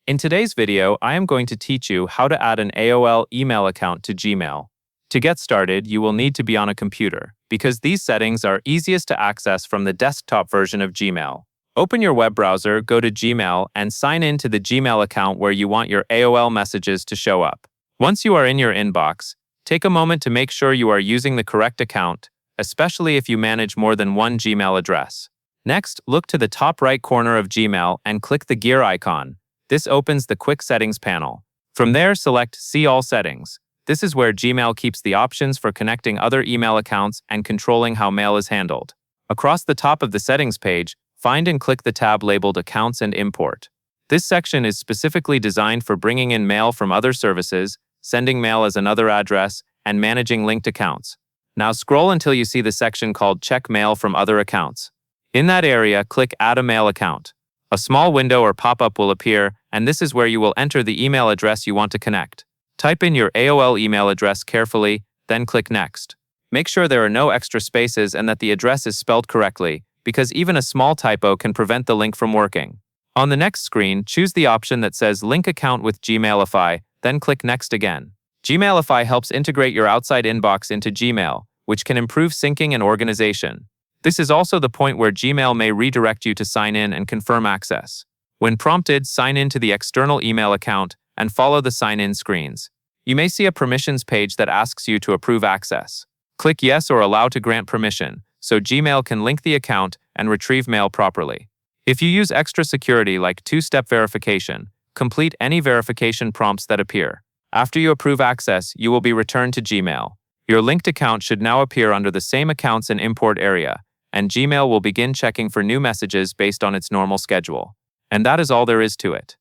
In today's video, I am going to teach you how to add an AOL email account to Gmail. To get started, you will need to be on a computer, because these settings are easiest to access from the desktop version of Gmail. Open your web browser, go to Gmail, and sign in to the Gmail account where you want your AOL messages to show up. Once you are in your inbox, take a moment to make sure you are using the correct account, especially if you manage more than one Gmail address. Next, look to the top right corner of Gmail and click the gear icon. This opens the Quick Settings panel. From there, select See All Settings. This is where Gmail keeps the options for connecting other email accounts and controlling how mail is handled. Across the top of the settings page, find and click the tab labeled Accounts and Import. This section is specifically designed for bringing in mail from other services, sending mail as another address, and managing linked accounts. Now scroll until you see the section called Check Mail from Other Accounts. In that area, click Add a Mail Account. A small window or pop-up will appear, and this is where you will enter the email address you want to connect. Type in your AOL email address carefully, then click Next. Make sure there are no extra spaces and that the address is spelled correctly, because even a small typo can prevent the link from working. On the next screen, choose the option that says Link Account with Gmailify, then click Next again. Gmailify helps integrate your outside inbox into Gmail, which can improve syncing and organization. This is also the point where Gmail may redirect you to sign in and confirm access. When prompted, sign in to the external email account and follow the sign-in screens. You may see a permissions page that asks you to approve access. Click Yes or Allow to grant permission, so Gmail can link the account and retrieve mail properly. If you use extra security like two-step verification, complete any verification prompts that appear. After you approve access, you will be returned to Gmail. Your linked account should now appear under the same Accounts and Import area, and Gmail will begin checking for new messages based on its normal schedule. And that is all there is to it.